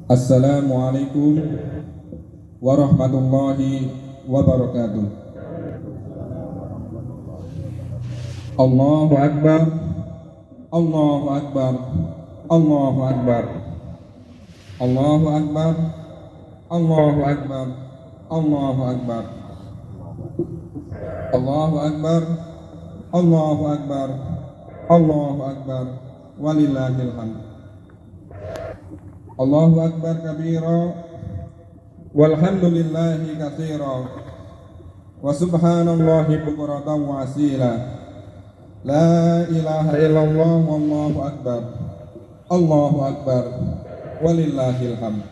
Assalamualaikum warahmatullahi wabarakatuh. Allahu Akbar, Allahu Akbar, Allahu Akbar, Allahu Akbar, Allahu Akbar, Allahu Akbar, Allahu Akbar, Allahu Akbar, Allahu Akbar, walillahil hamd. Allahu Akbar kabira walhamdulillahi katsira wa subhanallahi bukratan wa asila. La ilaha illallah wallahu akbar. Allahu akbar walillahil hamd.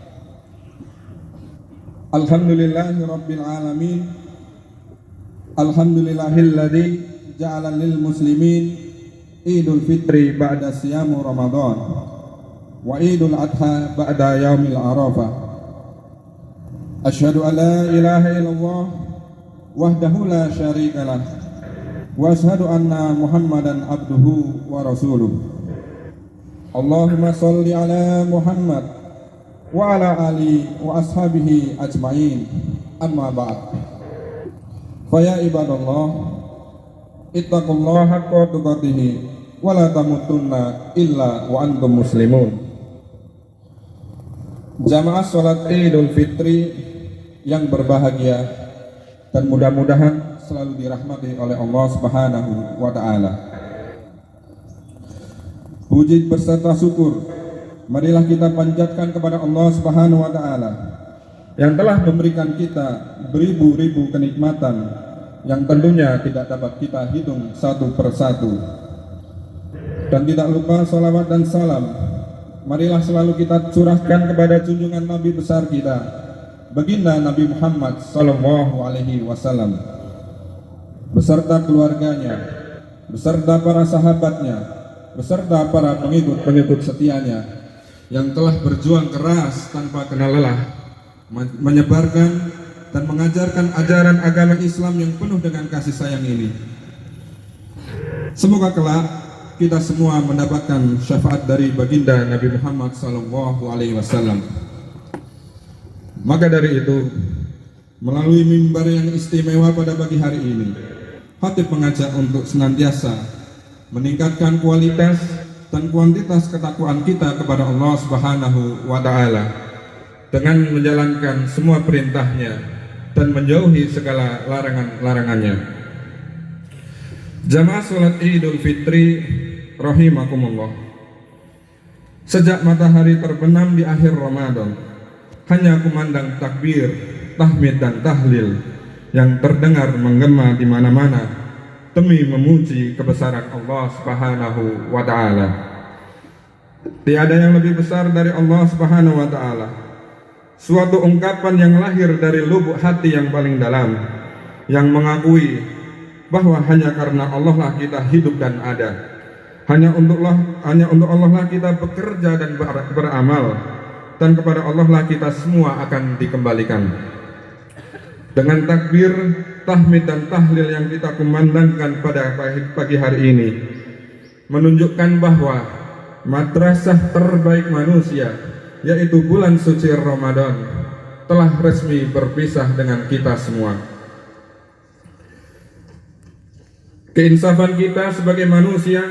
Alhamdulillahi rabbil alamin. Alhamdulillahilladzi ja'ala lil muslimin Idul Fitri ba'da siyamu Ramadan wa Idul Adha ba'da yaumil Arafah. Asyhadu an la ilaha illallah wahdahu la syarika lah wa asyhadu anna Muhammadan abduhu wa rasuluh. Allahumma shalli ala Muhammad wa ala ali wa ashabihi ajmain. Amma ba'd. Fa ya ibadallah, ittaqullaha haqqa tuqatih wa la tamutunna illa wa antum muslimun. Jamaah sholat Idul Fitri yang berbahagia dan mudah-mudahan selalu dirahmati oleh Allah Subhanahu wa Ta'ala. Puji beserta syukur marilah kita panjatkan kepada Allah Subhanahu wa Ta'ala yang telah memberikan kita beribu-ribu kenikmatan yang tentunya tidak dapat kita hitung satu persatu. Dan tidak lupa salawat dan salam marilah selalu kita curahkan kepada junjungan Nabi besar kita, baginda Nabi Muhammad sallallahu alaihi wasallam, beserta keluarganya, beserta para sahabatnya, beserta para pengikut-pengikut setianya yang telah berjuang keras tanpa kenal lelah menyebarkan dan mengajarkan ajaran agama Islam yang penuh dengan kasih sayang ini. Semoga kelak kita semua mendapatkan syafaat dari baginda Nabi Muhammad sallallahu alaihi wasallam. Maka dari itu, melalui mimbar yang istimewa pada pagi hari ini, khatib mengajak untuk senantiasa meningkatkan kualitas dan kuantitas ketakwaan kita kepada Allah Subhanahu wa Ta'ala dengan menjalankan semua perintahnya dan menjauhi segala larangan-larangannya. Jamaah sholat Idul Fitri rahimakumullah. Sejak matahari terbenam di akhir Ramadan, hanya kumandang takbir, tahmid dan tahlil yang terdengar menggema di mana-mana demi memuji kebesaran Allah Subhanahu wa Ta'ala. Tiada yang lebih besar dari Allah Subhanahu wa Ta'ala. Suatu ungkapan yang lahir dari lubuk hati yang paling dalam, yang mengakui bahwa hanya karena Allah lah kita hidup dan ada. Hanya untuk Allah lah kita bekerja dan beramal, dan kepada Allah lah kita semua akan dikembalikan. Dengan takbir, tahmid dan tahlil yang kita kumandangkan pada pagi hari ini menunjukkan bahwa madrasah terbaik manusia, yaitu bulan suci Ramadan, telah resmi berpisah dengan kita semua. Keinsafan kita sebagai manusia,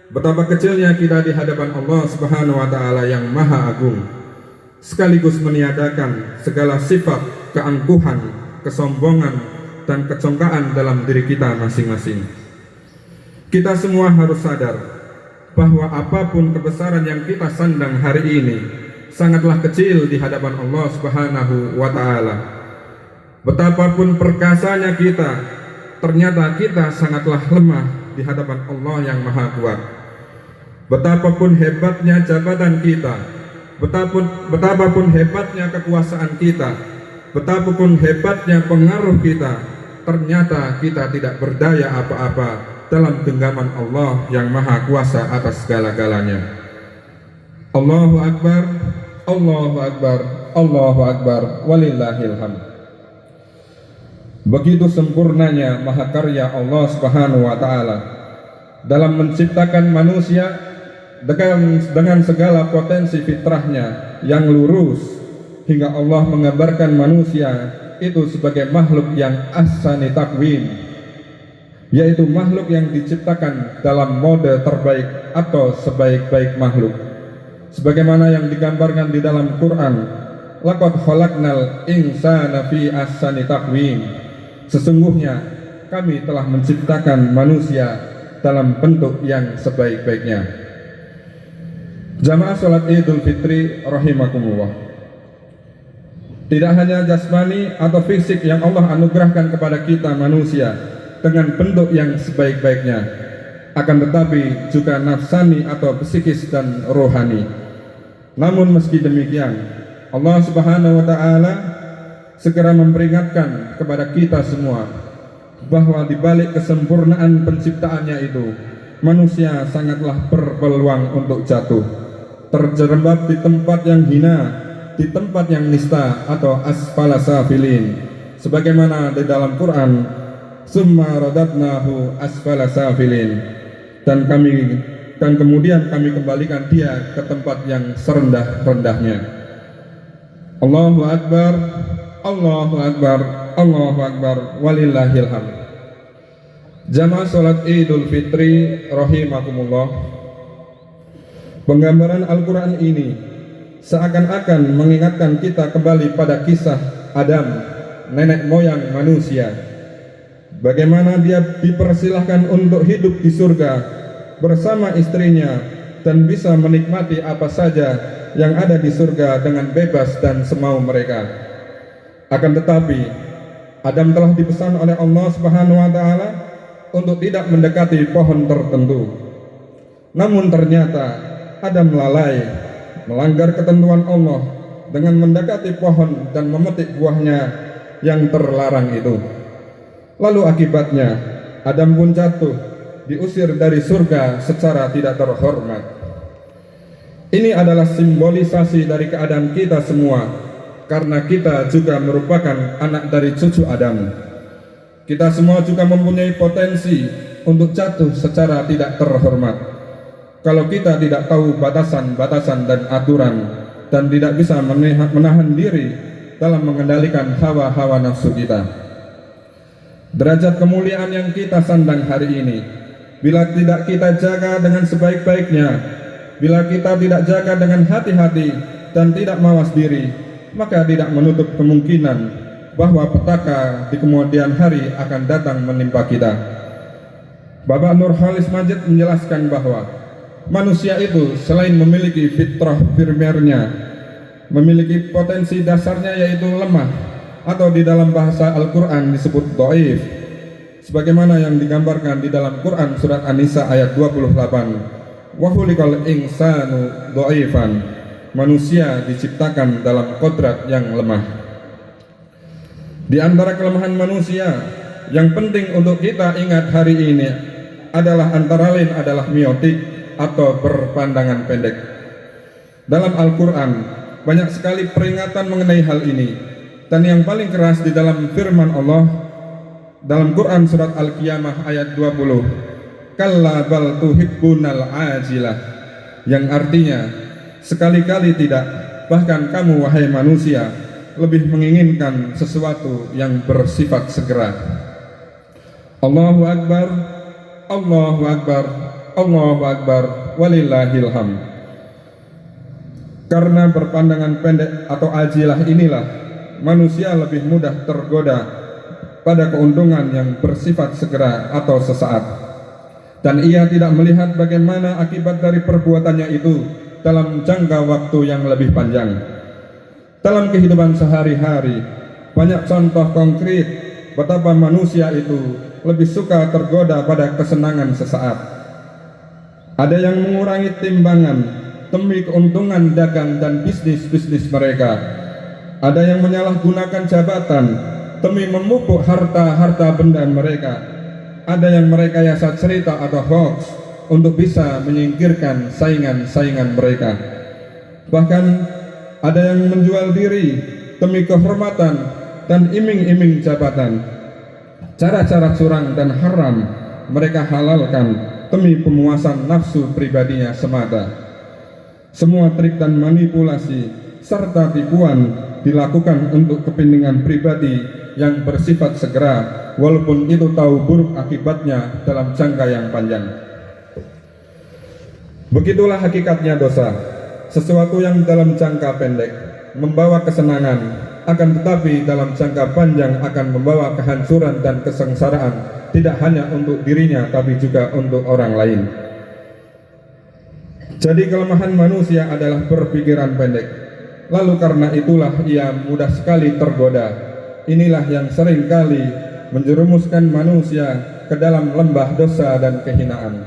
betapa kecilnya kita di hadapan Allah Subhanahu wa Ta'ala yang Maha Agung, sekaligus meniadakan segala sifat keangkuhan, kesombongan, dan kecongkaan dalam diri kita masing-masing. Kita semua harus sadar bahwa apapun kebesaran yang kita sandang hari ini sangatlah kecil di hadapan Allah Subhanahu wa Ta'ala. Betapapun perkasanya kita, ternyata kita sangatlah lemah di hadapan Allah yang Maha Kuat. Betapapun hebatnya jabatan kita, betapapun hebatnya kekuasaan kita, betapapun hebatnya pengaruh kita, ternyata kita tidak berdaya apa-apa dalam genggaman Allah yang Maha Kuasa atas segala-galanya. Allahu Akbar, Allahu Akbar, Allahu Akbar, walillahil hamd. Begitu sempurnanya mahakarya Allah Subhanahu wa taala dalam menciptakan manusia dengan segala potensi fitrahnya yang lurus, hingga Allah menggambarkan manusia itu sebagai makhluk yang ahsani takwim, yaitu makhluk yang diciptakan dalam mode terbaik atau sebaik-baik makhluk, sebagaimana yang digambarkan di dalam Quran, laqad khalaqnal insana fi ahsani takwim, sesungguhnya kami telah menciptakan manusia dalam bentuk yang sebaik-baiknya. Jamaah sholat Idul Fitri rahimakumullah, tidak hanya jasmani atau fisik yang Allah anugerahkan kepada kita manusia dengan bentuk yang sebaik-baiknya, akan tetapi juga nafsani atau psikis dan rohani. Namun meski demikian, Allah Subhanahu wa taala segera memperingatkan kepada kita semua bahwa di balik kesempurnaan penciptaannya itu, manusia sangatlah berpeluang untuk jatuh, terjerembab di tempat yang hina, di tempat yang nista atau asfala safilin, sebagaimana di dalam Quran, summa radadnahu asfala safilin, dan kemudian kami kembalikan dia ke tempat yang serendah-rendahnya. Allahu Akbar, Allahu Akbar, Allahu Akbar, walillahil hamd. Jamaah sholat Idul Fitri rahimakumullah, penggambaran Al-Quran ini seakan-akan mengingatkan kita kembali pada kisah Adam, nenek moyang manusia, bagaimana dia dipersilahkan untuk hidup di surga bersama istrinya dan bisa menikmati apa saja yang ada di surga dengan bebas dan semau mereka. Akan tetapi Adam telah dipesan oleh Allah Subhanahu wa taala untuk tidak mendekati pohon tertentu. Namun ternyata Adam lalai, melanggar ketentuan Allah dengan mendekati pohon dan memetik buahnya yang terlarang itu. Lalu akibatnya Adam pun jatuh, diusir dari surga secara tidak terhormat. Ini adalah simbolisasi dari keadaan kita semua, karena kita juga merupakan anak dari cucu Adam. Kita semua juga mempunyai potensi untuk jatuh secara tidak terhormat kalau kita tidak tahu batasan-batasan dan aturan, dan tidak bisa menahan diri dalam mengendalikan hawa-hawa nafsu kita. Derajat kemuliaan yang kita sandang hari ini, bila tidak kita jaga dengan sebaik-baiknya, bila kita tidak jaga dengan hati-hati dan tidak mawas diri, maka tidak menutup kemungkinan bahwa petaka di kemudian hari akan datang menimpa kita. Bapak Nurholis Majid menjelaskan bahwa manusia itu selain memiliki fitrah primernya, memiliki potensi dasarnya yaitu lemah, atau di dalam bahasa Al-Quran disebut dhaif, sebagaimana yang digambarkan di dalam Quran surat An-Nisa ayat 28, wa khuliqal insanu dhaifan, manusia diciptakan dalam kodrat yang lemah. Di antara kelemahan manusia yang penting untuk kita ingat hari ini adalah antara lain adalah miotik atau berpandangan pendek. Dalam Al-Quran banyak sekali peringatan mengenai hal ini, dan yang paling keras di dalam firman Allah dalam Quran surat Al-Qiyamah ayat 20, kalla bal tuhibbunal ajilah, yang artinya sekali-kali tidak, bahkan kamu wahai manusia lebih menginginkan sesuatu yang bersifat segera. Allahu Akbar, Allahu Akbar, Allahu Akbar, walillahil hamd. Karena berpandangan pendek atau ajilah inilah manusia lebih mudah tergoda pada keuntungan yang bersifat segera atau sesaat, dan ia tidak melihat bagaimana akibat dari perbuatannya itu dalam jangka waktu yang lebih panjang. Dalam kehidupan sehari-hari banyak contoh konkret betapa manusia itu lebih suka tergoda pada kesenangan sesaat. Ada yang mengurangi timbangan demi keuntungan dagang dan bisnis mereka. Ada yang menyalahgunakan jabatan demi memupuk harta benda mereka. Ada yang merekayasa cerita atau hoax untuk bisa menyingkirkan saingan-saingan mereka. Bahkan ada yang menjual diri demi kehormatan dan iming-iming jabatan. Cara-cara curang dan haram mereka halalkan demi pemuasan nafsu pribadinya semata. Semua trik dan manipulasi serta tipuan dilakukan untuk kepentingan pribadi yang bersifat segera, walaupun itu tahu buruk akibatnya dalam jangka yang panjang. Begitulah hakikatnya dosa, sesuatu yang dalam jangka pendek membawa kesenangan, akan tetapi dalam jangka panjang akan membawa kehancuran dan kesengsaraan, tidak hanya untuk dirinya tapi juga untuk orang lain. Jadi kelemahan manusia adalah berpikiran pendek, lalu karena itulah ia mudah sekali tergoda. Inilah yang seringkali menjerumuskan manusia ke dalam lembah dosa dan kehinaan.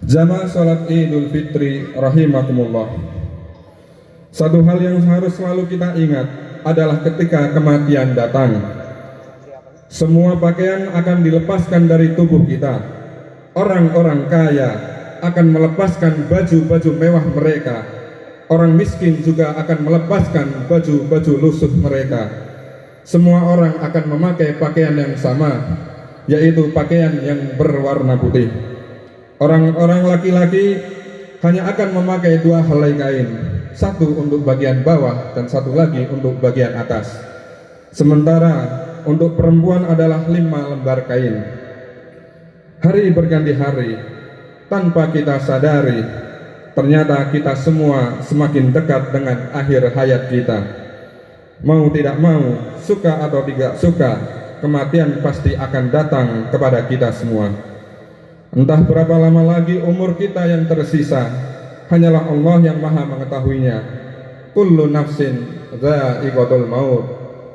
Jamaah salat Idul Fitri rahimakumullah, satu hal yang harus selalu kita ingat adalah ketika kematian datang, semua pakaian akan dilepaskan dari tubuh kita. Orang-orang kaya akan melepaskan baju-baju mewah mereka, orang miskin juga akan melepaskan baju-baju lusuh mereka. Semua orang akan memakai pakaian yang sama, yaitu pakaian yang berwarna putih. Orang-orang laki-laki hanya akan memakai dua helai kain, satu untuk bagian bawah dan satu lagi untuk bagian atas. Sementara untuk perempuan adalah 5 lembar kain. Hari berganti hari, tanpa kita sadari, ternyata kita semua semakin dekat dengan akhir hayat kita. Mau tidak mau, suka atau tidak suka, kematian pasti akan datang kepada kita semua. Entah berapa lama lagi umur kita yang tersisa, hanyalah Allah yang maha mengetahuinya. Kullu nafsin dha'iqatul maut,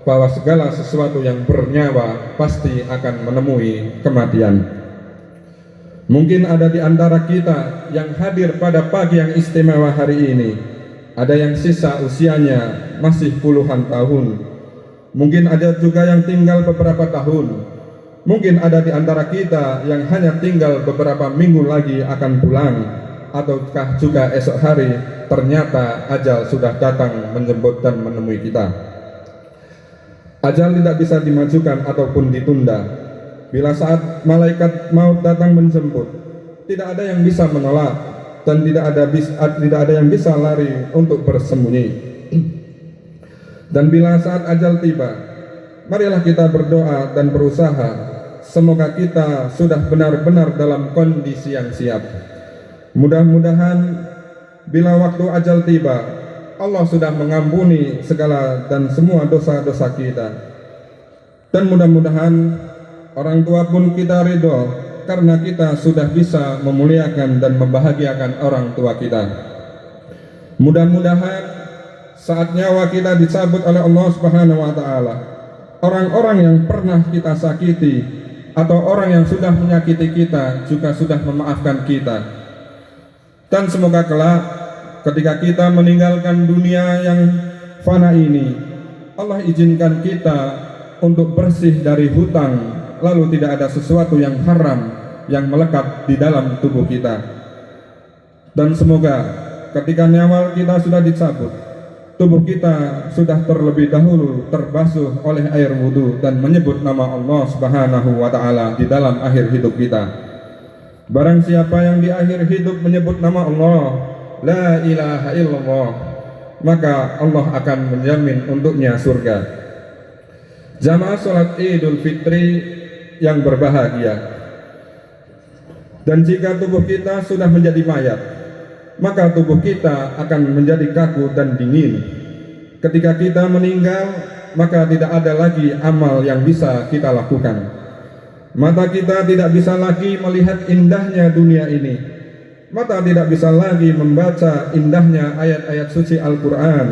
bahwa segala sesuatu yang bernyawa pasti akan menemui kematian. Mungkin ada di antara kita yang hadir pada pagi yang istimewa hari ini, ada yang sisa usianya masih puluhan tahun, mungkin ada juga yang tinggal beberapa tahun, mungkin ada di antara kita yang hanya tinggal beberapa minggu lagi akan pulang, ataukah juga esok hari ternyata ajal sudah datang menjemput dan menemui kita. Ajal tidak bisa dimajukan ataupun ditunda. Bila saat malaikat maut datang menjemput, tidak ada yang bisa menolak dan tidak ada yang bisa lari untuk bersembunyi. Dan bila saat ajal tiba, marilah kita berdoa dan berusaha, semoga kita sudah benar-benar dalam kondisi yang siap. Mudah-mudahan bila waktu ajal tiba, Allah sudah mengampuni segala dan semua dosa-dosa kita. Dan mudah-mudahan orang tua pun kita ridho karena kita sudah bisa memuliakan dan membahagiakan orang tua kita. Mudah-mudahan saat nyawa kita dicabut oleh Allah Subhanahu wa taala, orang-orang yang pernah kita sakiti atau orang yang sudah menyakiti kita juga sudah memaafkan kita. Dan semoga kelak ketika kita meninggalkan dunia yang fana ini, Allah izinkan kita untuk bersih dari hutang, lalu tidak ada sesuatu yang haram yang melekat di dalam tubuh kita. Dan semoga ketika nyawa kita sudah dicabut, tubuh kita sudah terlebih dahulu terbasuh oleh air wudhu dan menyebut nama Allah Subhanahu wa ta'ala di dalam akhir hidup kita. Barang siapa yang di akhir hidup menyebut nama Allah, la ilaha illallah, maka Allah akan menjamin untuknya surga. Jamaah salat Idul Fitri yang berbahagia, dan jika tubuh kita sudah menjadi mayat, maka tubuh kita akan menjadi kaku dan dingin. Ketika kita meninggal, maka tidak ada lagi amal yang bisa kita lakukan. Mata kita tidak bisa lagi melihat indahnya dunia ini. Mata tidak bisa lagi membaca indahnya ayat-ayat suci Al-Quran.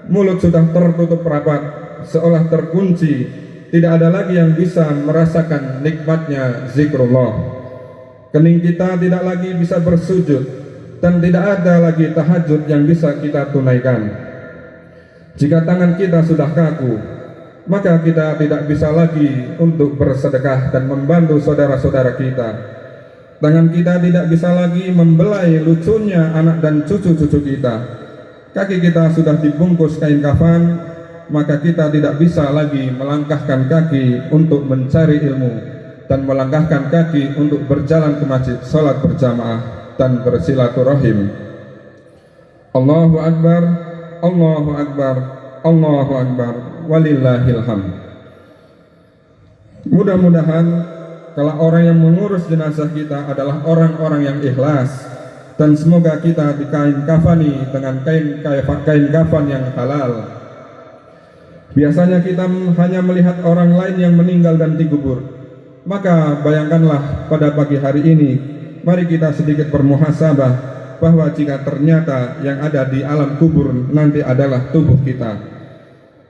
Mulut sudah tertutup rapat, seolah terkunci. Tidak ada lagi yang bisa merasakan nikmatnya zikrullah. Kening kita tidak lagi bisa bersujud, dan tidak ada lagi tahajud yang bisa kita tunaikan. Jika tangan kita sudah kaku, maka kita tidak bisa lagi untuk bersedekah dan membantu saudara-saudara kita. Tangan kita tidak bisa lagi membelai lucunya anak dan cucu-cucu kita. Kaki kita sudah dibungkus kain kafan, maka kita tidak bisa lagi melangkahkan kaki untuk mencari ilmu dan melangkahkan kaki untuk berjalan ke masjid, sholat berjamaah dan bersilaturahim. Allahu Akbar, Allahu Akbar, Allahu Akbar, walillahil hamd. Mudah-mudahan kalau orang yang mengurus jenazah kita adalah orang-orang yang ikhlas, dan semoga kita dikain kafani dengan kain kafan yang halal. Biasanya kita hanya melihat orang lain yang meninggal dan dikubur, maka bayangkanlah pada pagi hari ini, mari kita sedikit bermuhasabah bahwa jika ternyata yang ada di alam kubur nanti adalah tubuh kita.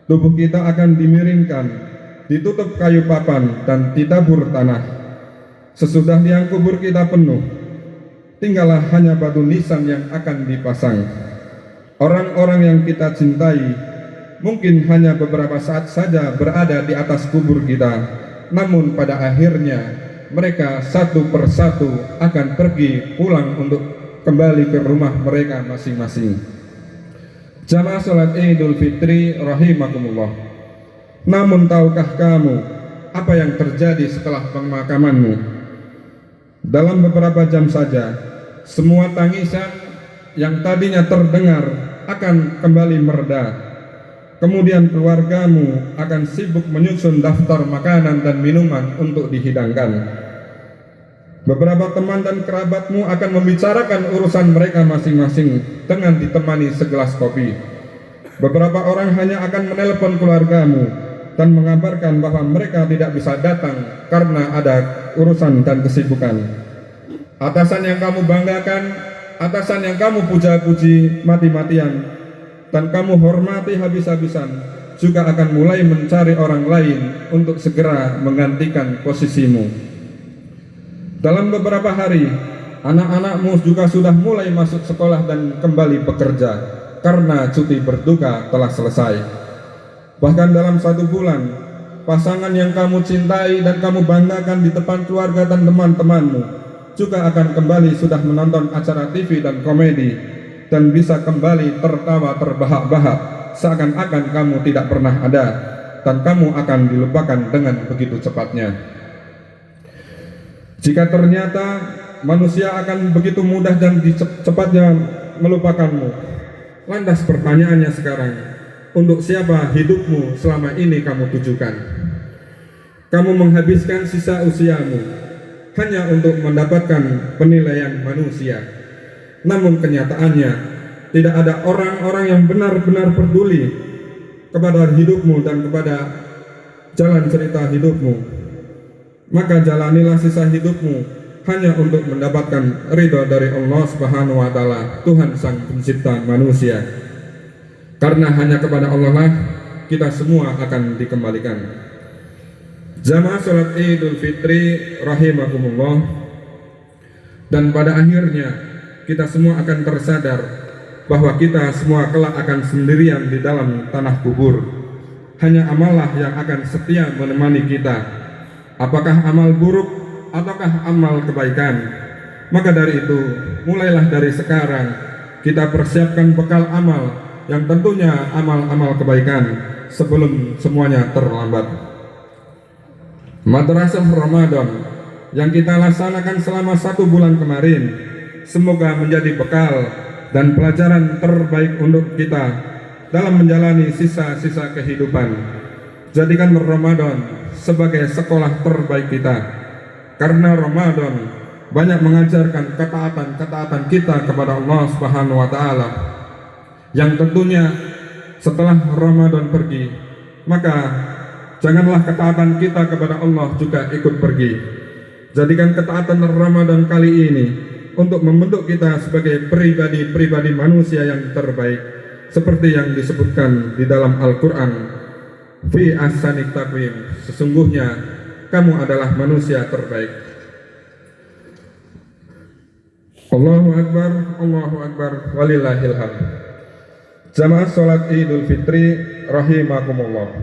Tubuh kita akan dimiringkan, ditutup kayu papan dan ditabur tanah. Sesudah liang kubur kita penuh, tinggallah hanya batu nisan yang akan dipasang. Orang-orang yang kita cintai mungkin hanya beberapa saat saja berada di atas kubur kita, namun pada akhirnya mereka satu persatu akan pergi pulang untuk kembali ke rumah mereka masing-masing. Jamaah salat Idul Fitri rahimakumullah. Namun tahukah kamu apa yang terjadi setelah pemakamanmu? Dalam beberapa jam saja, semua tangisan yang tadinya terdengar akan kembali mereda. Kemudian keluargamu akan sibuk menyusun daftar makanan dan minuman untuk dihidangkan. Beberapa teman dan kerabatmu akan membicarakan urusan mereka masing-masing dengan ditemani segelas kopi. Beberapa orang hanya akan menelpon keluargamu dan mengabarkan bahwa mereka tidak bisa datang karena ada urusan dan kesibukan. Atasan yang kamu banggakan, atasan yang kamu puja-puji mati-matian dan kamu hormati habis-habisan, juga akan mulai mencari orang lain untuk segera menggantikan posisimu. Dalam beberapa hari, anak-anakmu juga sudah mulai masuk sekolah dan kembali bekerja karena cuti berduka telah selesai. Bahkan dalam 1 bulan, pasangan yang kamu cintai dan kamu banggakan di depan keluarga dan teman-temanmu juga akan kembali sudah menonton acara TV dan komedi dan bisa kembali tertawa terbahak-bahak seakan-akan kamu tidak pernah ada dan kamu akan dilupakan dengan begitu cepatnya. Jika ternyata manusia akan begitu mudah dan cepatnya melupakanmu, lantas pertanyaannya sekarang, untuk siapa hidupmu selama ini kamu tujukan? Kamu menghabiskan sisa usiamu hanya untuk mendapatkan penilaian manusia. Namun kenyataannya, tidak ada orang-orang yang benar-benar peduli kepada hidupmu dan kepada jalan cerita hidupmu. Maka jalanilah sisa hidupmu hanya untuk mendapatkan ridha dari Allah Subhanahu wa Ta'ala, Tuhan Sang Pencipta manusia. Karena hanya kepada Allah lah kita semua akan dikembalikan. Jamaah salat Idul Fitri rahimakumullah. Dan pada akhirnya kita semua akan tersadar bahwa kita semua kelak akan sendirian di dalam tanah kubur. Hanya amallah yang akan setia menemani kita, apakah amal buruk ataukah amal kebaikan. Maka dari itu, mulailah dari sekarang kita persiapkan bekal amal yang tentunya amal-amal kebaikan sebelum semuanya terlambat. Madrasah Ramadan yang kita laksanakan selama 1 bulan kemarin semoga menjadi bekal dan pelajaran terbaik untuk kita dalam menjalani sisa-sisa kehidupan. Jadikan Ramadan sebagai sekolah terbaik kita, karena Ramadan banyak mengajarkan ketaatan kita kepada Allah Subhanahu wa Ta'ala, yang tentunya setelah Ramadan pergi, maka janganlah ketaatan kita kepada Allah juga ikut pergi. Jadikan ketaatan Ramadan kali ini untuk membentuk kita sebagai pribadi-pribadi manusia yang terbaik, seperti yang disebutkan di dalam Al-Quran, fi ahsani taqwim, sesungguhnya kamu adalah manusia terbaik. Allahu Akbar, walillahil hamd. Jamaah salat Idul Fitri rahimakumullah.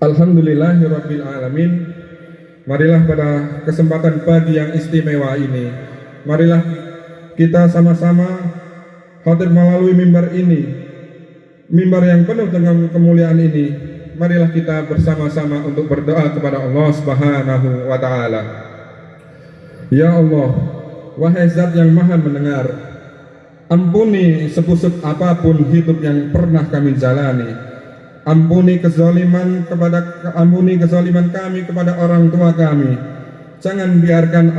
Alhamdulillahirabbil alamin. Marilah pada kesempatan pagi yang istimewa ini, marilah kita sama-sama khatib melalui mimbar ini mimbar yang penuh dengan kemuliaan ini, marilah kita bersama-sama untuk berdoa kepada Allah Subhanahu wa taala. Ya Allah, wahai Zat yang Maha mendengar, ampuni sebusuk apapun hidup yang pernah kami jalani. Ampuni kezaliman kami kepada orang tua kami. Jangan biarkan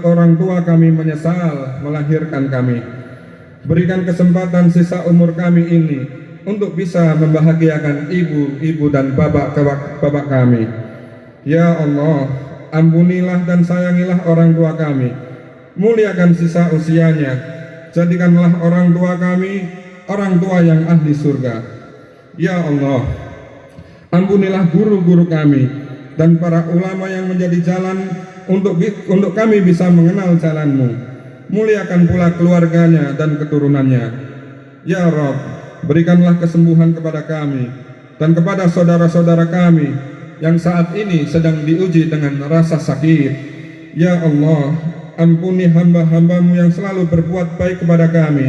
orang tua kami menyesal melahirkan kami. Berikan kesempatan sisa umur kami ini untuk bisa membahagiakan ibu dan bapak kami. Ya Allah, ampunilah dan sayangilah orang tua kami. Muliakan sisa usianya. Jadikanlah orang tua kami orang tua yang ahli surga. Ya Allah, ampunilah guru-guru kami dan para ulama yang menjadi jalan untuk kami bisa mengenal jalan-Mu. Muliakan pula keluarganya dan keturunannya. Ya Rabb, berikanlah kesembuhan kepada kami dan kepada saudara-saudara kami yang saat ini sedang diuji dengan rasa sakit. Ya Allah, ampuni hamba-hamba-Mu yang selalu berbuat baik kepada kami.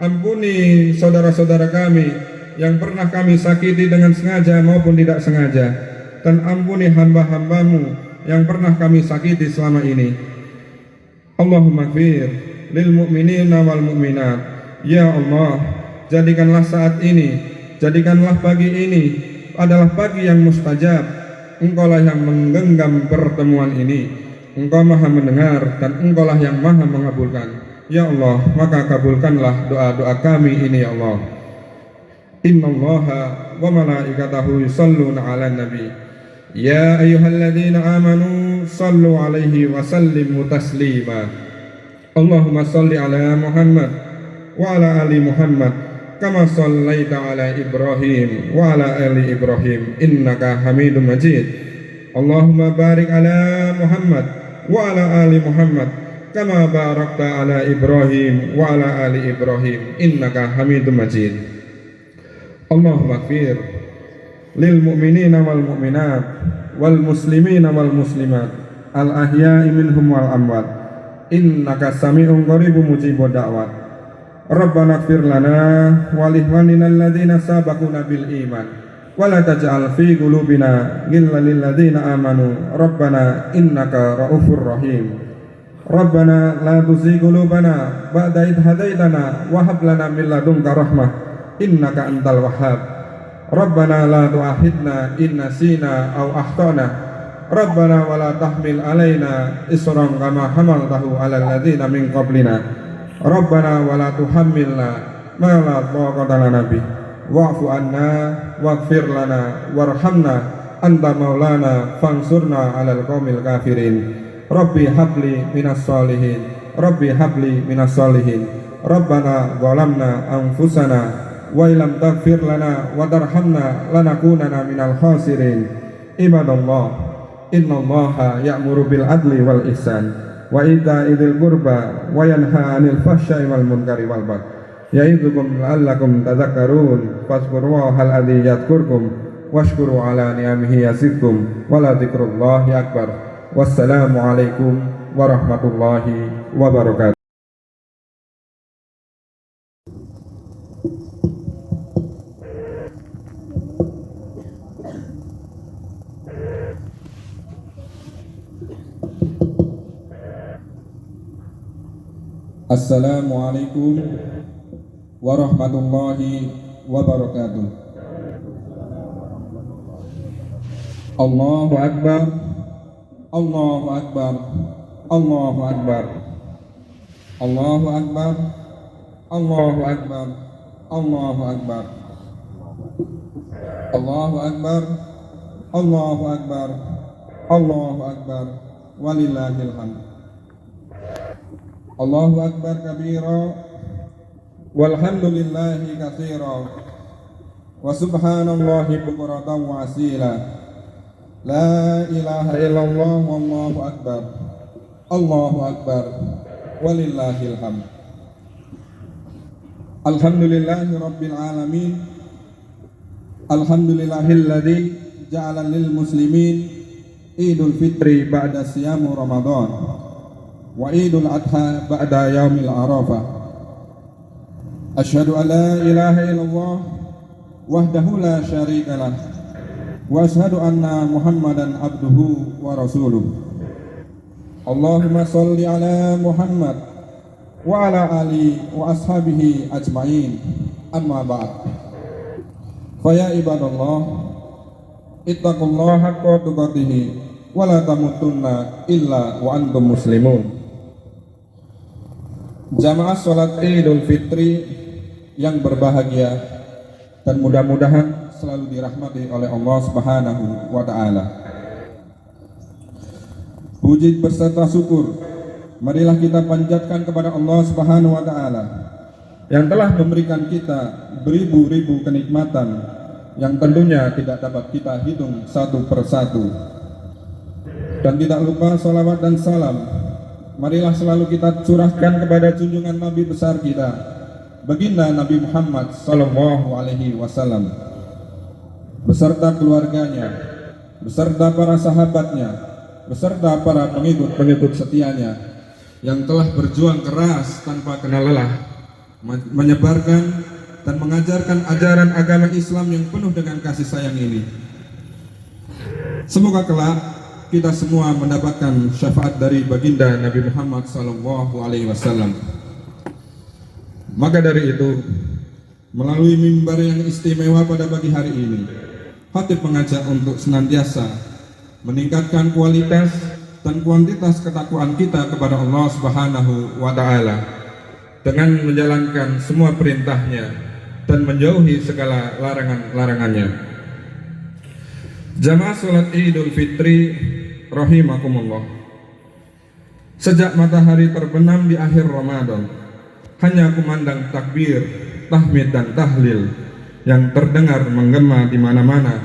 Ampuni saudara-saudara kami yang pernah kami sakiti dengan sengaja maupun tidak sengaja, dan ampuni hamba-hamba-Mu yang pernah kami sakiti selama ini. Allahumma gfir lil mu'minina wal mu'minat. Ya Allah, jadikanlah saat ini, jadikanlah pagi ini adalah pagi yang mustajab. Engkaulah yang menggenggam pertemuan ini. Engkau Maha mendengar dan Engkaulah yang Maha mengabulkan. Ya Allah, maka kabulkanlah doa-doa kami ini ya Allah. Innallaha wa malaikatahu yusalluna 'alan nabi. Ya ayyuhalladzina amanu sallu 'alaihi wa sallimu taslima. Allahumma salli 'ala Muhammad wa 'ala ali Muhammad kama shallaita 'ala Ibrahim wa 'ala ali Ibrahim innaka Hamidum Majid. Allahumma barik 'ala Muhammad wa 'ala ali Muhammad kama barakta 'ala Ibrahim wa 'ala ali Ibrahim innaka Hamidum Majid. Allahumma gfir lil mu'minina wal mu'minat wal muslimina wal muslimat al ahya'i minhum wal amwat innaka sami'un qaribun mujibud da'wat. Rabbana gfir lana wa li ikhwanina alladhina sabaquna bil iman wa la taj'al fi qulubina ghillan lil ladzina amanu rabbana innaka ra'ufur rahim. Rabbana la tuzigh qulubana ba'da idh hadaitana wa hab lana min ladunka rahmah innaka antal wahhab. Rabbana la tu'akhidna in nasina aw akhtana. Rabbana wa la tahmil alaina isran kama hamaltahu 'alal ladzina min qablina. Rabbana wa la tuhammilna ma la taqata lana bih. Wa'fu anna waghfir lana warhamna anta maulana fansurna 'alal qaumil kafirin. Rabbi habli minas solihin. Rabbi habli minas solihin. Rabbana zalamna anfusana wa ilam taghfir lana wa tarhamna lanakunanna minal khasirin. Ibadallah, innallaha ya'muru bil adli wal ihsan wa ita'i dzil qurba wa yanha 'anil fahsya'i wal munkari wal baghi ya'idzukum la'allakum tadhakkarun fadhkurullahal ladzi yadhkurkum washkuru 'ala ni'amihi yazidkum wa la dzikrullahi akbar. Wassalamu alaikum warahmatullahi wabarakatuh. Assalamualaikum warahmatullahi wabarakatuh. Allahu Akbar, Allahu Akbar, Allahu Akbar, Allahu Akbar, Allahu Akbar, Allahu Akbar, Allahu Akbar, Allahu Akbar, Allahu Akbar, walillahil hamd. Allahu Akbar kabira walhamdulillahi katsira wa subhanallahi bukratan wa asila. La ilaha illallah wallahu akbar. Allahu akbar walillahil hamd. Alhamdulillahi rabbil alamin. Alhamdulillahilladzi ja'ala lil muslimin Idul Fitri ba'da siyamu Ramadan wa Idul Adha ba'da yaumil Arafah. Asyhadu an la ilaha illallah wahdahu la syarikalah, wa ashhadu anna Muhammadan abduhu wa rasuluh. Allahumma sholli ala Muhammad wa ala ali wa ashabihi ajmain. Amma ba'd. Faya ibadallah, ittaqullaha haqqa tuqatih wa la tamutunna illa wa antum muslimun. Jamaah salat Idul Fitri yang berbahagia dan mudah-mudahan selalu dirahmati oleh Allah Subhanahu wa taala. Puji beserta syukur marilah kita panjatkan kepada Allah Subhanahu wa taala yang telah memberikan kita beribu-ribu kenikmatan yang tentunya tidak dapat kita hitung satu persatu. Dan tidak lupa salawat dan salam marilah selalu kita curahkan kepada junjungan Nabi besar kita, baginda Nabi Muhammad sallallahu alaihi wasallam, beserta keluarganya, beserta para sahabatnya, beserta para pengikut-pengikut setianya yang telah berjuang keras tanpa kenal lelah menyebarkan dan mengajarkan ajaran agama Islam yang penuh dengan kasih sayang ini. Semoga kelak kita semua mendapatkan syafaat dari baginda Nabi Muhammad sallallahu alaihi wasallam. Maka dari itu, melalui mimbar yang istimewa pada pagi hari ini, khatib mengajak untuk senantiasa meningkatkan kualitas dan kuantitas ketakwaan kita kepada Allah Subhanahu wa taala dengan menjalankan semua perintahnya dan menjauhi segala larangan-larangannya. Jamaah salat Idul Fitri rahimakumullah. Sejak matahari terbenam di akhir Ramadan, hanya kumandang takbir, tahmid dan tahlil yang terdengar menggema di mana-mana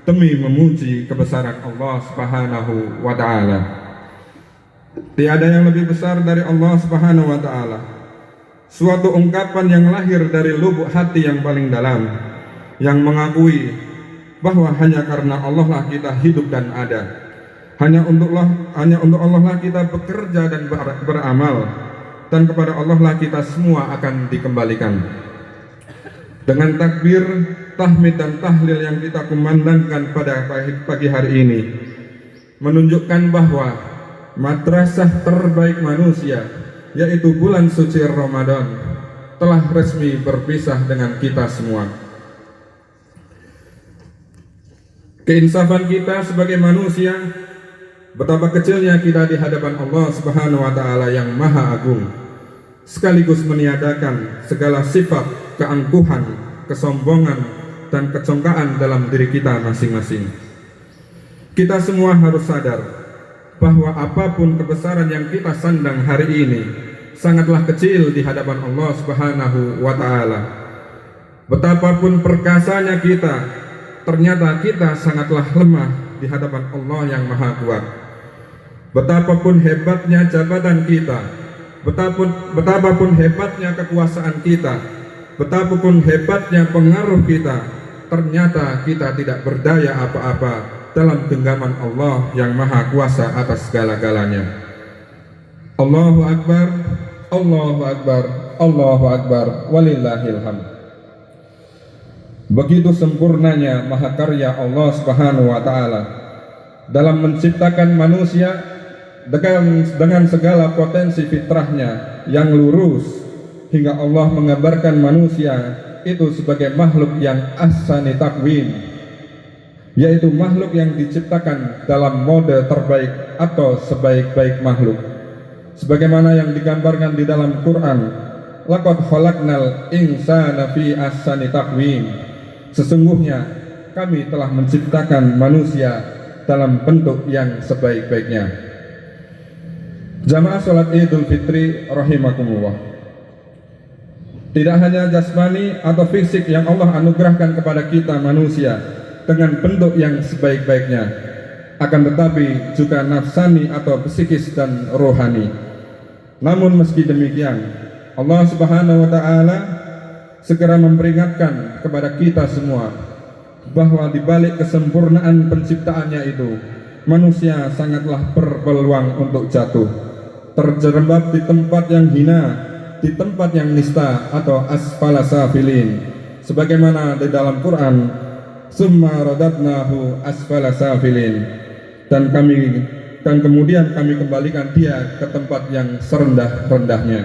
demi memuji kebesaran Allah Subhanahu wa taala. Tiada yang lebih besar dari Allah Subhanahu wa taala. Suatu ungkapan yang lahir dari lubuk hati yang paling dalam, yang mengakui bahwa hanya karena Allah lah kita hidup dan ada. Hanya untuk Allah lah kita bekerja dan beramal, dan kepada Allah lah kita semua akan dikembalikan. Dengan takbir, tahmid dan tahlil yang kita kumandangkan pada pagi hari ini menunjukkan bahwa madrasah terbaik manusia, yaitu bulan suci Ramadan, telah resmi berpisah dengan kita semua. Keinsafan kita sebagai manusia, betapa kecilnya kita di hadapan Allah Subhanahu wa taala yang Maha Agung, sekaligus meniadakan segala sifat keangkuhan, kesombongan dan kecongkaan dalam diri kita masing-masing. Kita semua harus sadar bahwa apapun kebesaran yang kita sandang hari ini sangatlah kecil di hadapan Allah Subhanahu wa taala. Betapapun perkasanya kita, ternyata kita sangatlah lemah di hadapan Allah yang Maha Kuat. Betapapun hebatnya jabatan kita, betapapun hebatnya kekuasaan kita, betapapun hebatnya pengaruh kita, ternyata kita tidak berdaya apa-apa dalam genggaman Allah yang Maha Kuasa atas segala-galanya. Allahu Akbar, Allahu Akbar, Allahu Akbar, walillahil hamd. Begitu sempurnanya mahakarya Allah Subhanahu wa taala dalam menciptakan manusia dengan segala potensi fitrahnya yang lurus, hingga Allah mengabarkan manusia itu sebagai makhluk yang ahsani takwim, yaitu makhluk yang diciptakan dalam mode terbaik atau sebaik-baik makhluk, sebagaimana yang digambarkan di dalam Quran, laqad khalaqnal insana fi ahsani taqwim, sesungguhnya kami telah menciptakan manusia dalam bentuk yang sebaik-baiknya. Jamaah salat Idul Fitri rahimakumullah, tidak hanya jasmani atau fisik yang Allah anugerahkan kepada kita manusia dengan bentuk yang sebaik-baiknya, akan tetapi juga nafsani atau psikis dan rohani. Namun meski demikian, Allah Subhanahu wa taala segera memperingatkan kepada kita semua bahwa di balik kesempurnaan penciptaannya itu, manusia sangatlah berpeluang untuk jatuh, terjerembab di tempat yang hina, di tempat yang nista atau asfala safilin, sebagaimana di dalam Quran, summa radadnahu asfala safilin, dan kemudian kami kembalikan dia ke tempat yang serendah-rendahnya.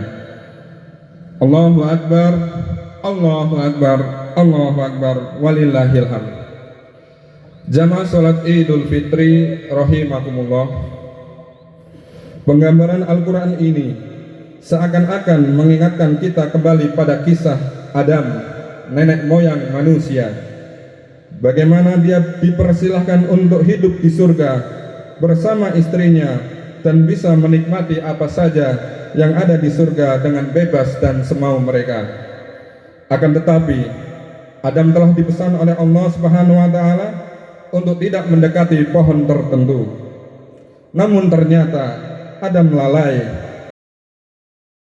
Allahu Akbar, Allahu Akbar, Allahu Akbar, walillahil hamd. Jamaah salat Idul Fitri rahimakumullah, penggambaran Al-Quran ini seakan-akan mengingatkan kita kembali pada kisah Adam, nenek moyang manusia. Bagaimana dia dipersilahkan untuk hidup di surga bersama istrinya dan bisa menikmati apa saja yang ada di surga dengan bebas dan semau mereka. Akan tetapi Adam telah dipesan oleh Allah Subhanahu wa taala untuk tidak mendekati pohon tertentu. Namun ternyata Adam lalai